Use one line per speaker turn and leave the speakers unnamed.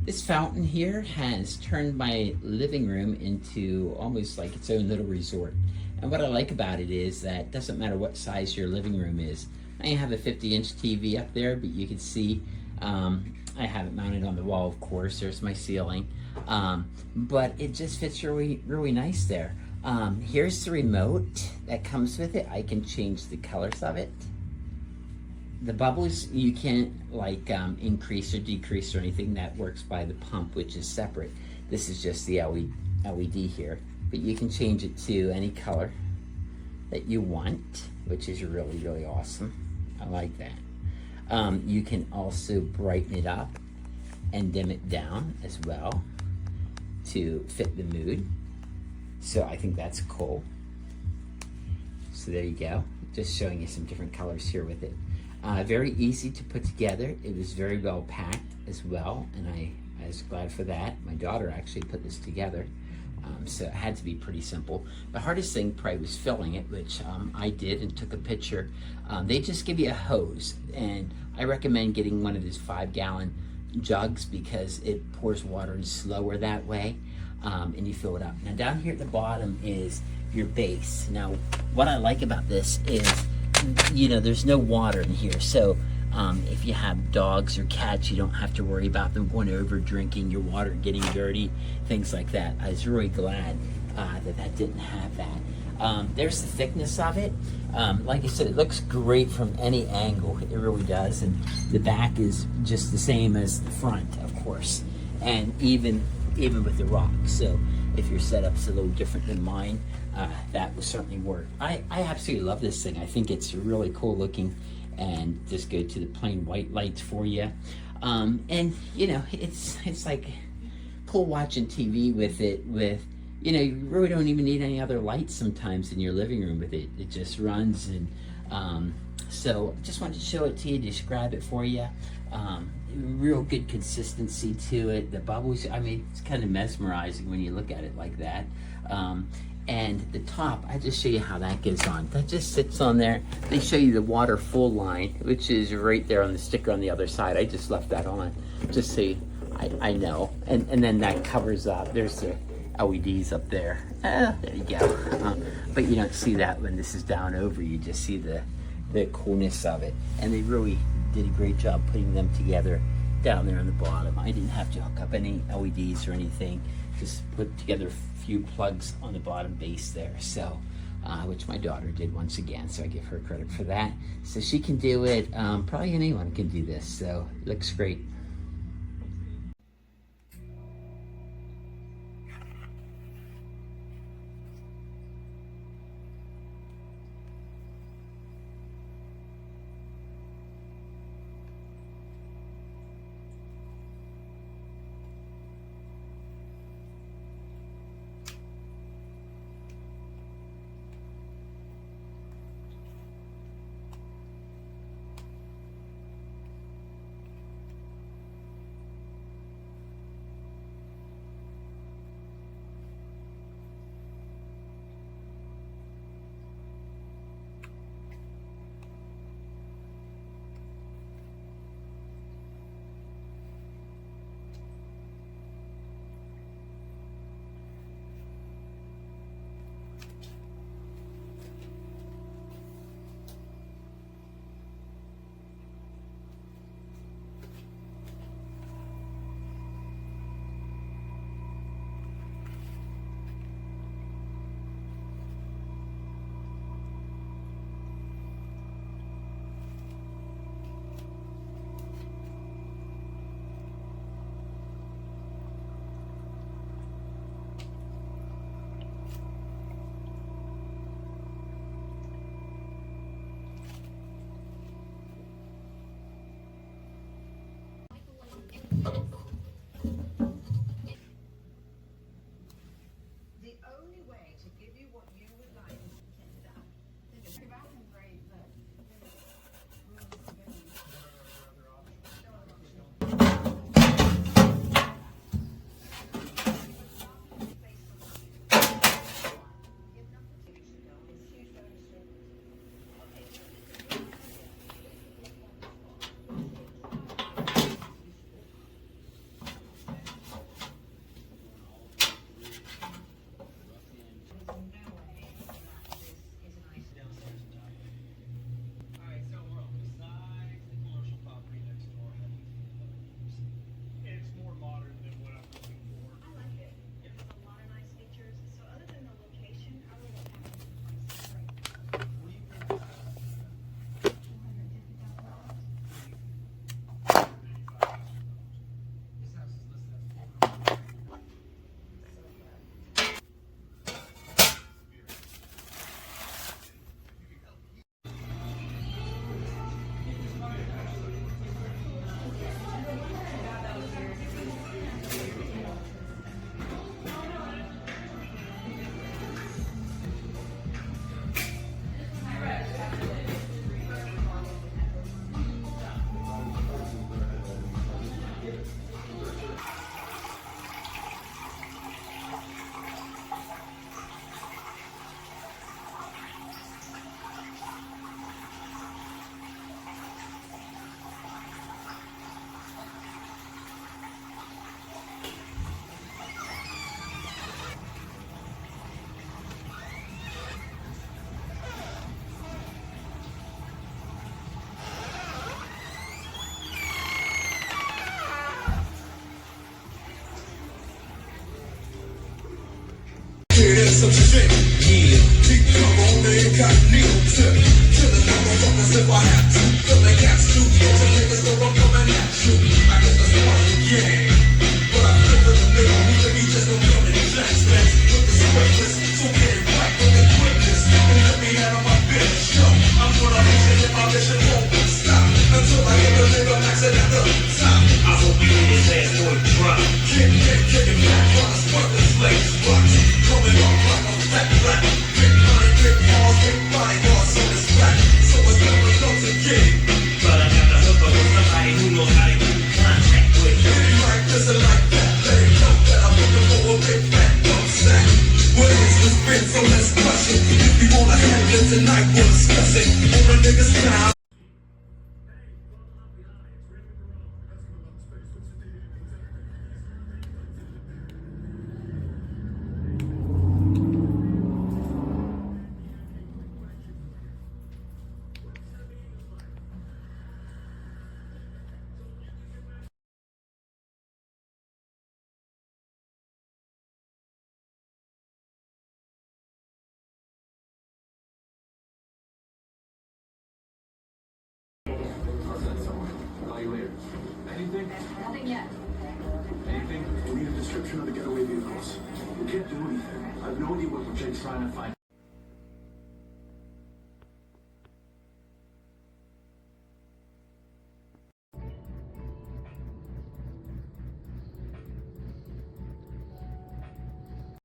This fountain here has turned my living room into almost like its own little resort. And what I like about it is that it doesn't matter what size your living room is. I have a 50-inch TV up there, but you can see I have it mounted on the wall, of course. There's my ceiling. But it just fits really, really nice there. Here's the remote that comes with it. I can change the colors of it. The bubbles you can't like increase or decrease or anything. That works by the pump, which is separate. This is just the LED here, but you can change it to any color that you want, which is really, really awesome. I like that. You can also brighten it up and dim it down as well to fit the mood. So I think that's cool. So there you go. Just showing you some different colors here with it. Very easy to put together. It was very well packed as well, and I was glad for that. My daughter actually put this together, so it had to be pretty simple. The hardest thing probably was filling it, which I did and took a picture. They just give you a hose, and I recommend getting one of these 5-gallon jugs because it pours water in slower that way, and you fill it up. Now down here at the bottom is your base. Now what I like about this is, you know, there's no water in here, so if you have dogs or cats, you don't have to worry about them going over, drinking your water, getting dirty, things like that. I was really glad that didn't have that. There's the thickness of it. Like I said, it looks great from any angle. It really does. And the back is just the same as the front, of course, and even with the rock. So if your setup's a little different than mine, that will certainly work. I absolutely love this thing. I think it's really cool looking, and just go to the plain white lights for you. And you know, it's like cool watching TV with it. With, you know, you really don't even need any other lights sometimes in your living room with it. It just runs, and so just wanted to show it to you, describe it for you. Real good consistency to it. The bubbles, I mean, it's kind of mesmerizing when you look at it like that. And the top, I just show you how that goes on. That just sits on there. They show you the water full line, which is right there on the sticker on the other side. I just left that on, just so I know. And then that covers up. There's the LEDs up there. There you go. But you don't see that when this is down over. You just see the coolness of it. And they really did a great job putting them together down there on the bottom. I didn't have to hook up any LEDs or anything. Just put together a few plugs on the bottom base there. So, which my daughter did once again. So I give her credit for that. So she can do it. Probably anyone can do this. So it looks great.
some shit. Yeah, keep come on the incognito tip. Killing motherfuckers if I have to. Killing cats too. Get your niggas know I'm coming at you. I guess that's part of the game. But I feel for the nigga who think he just don't come in flex. Look this weightless, so get it right with the quickness. And let me handle my business, yo. I'm gonna mission if my mission won't stop until I get the nigga maxing at the top. I hope you hit his ass for a drop. Kicking back while I spark the slaves box. Coming off like a fat rat. Big money, big balls, big bodyguards on his back. So it's never comes again. But I got the hook up with somebody who knows how to keep contact with you. Like this and like that, let him know that I'm looking for a big fat dump sack. What is this been? So let's crush it. If you wanna handle it tonight, we'll discuss it. On the niggas now.
Anything?
Nothing yet.
Anything? We need a description of the getaway vehicles. We can't do anything. I have no idea what Jake's trying to find.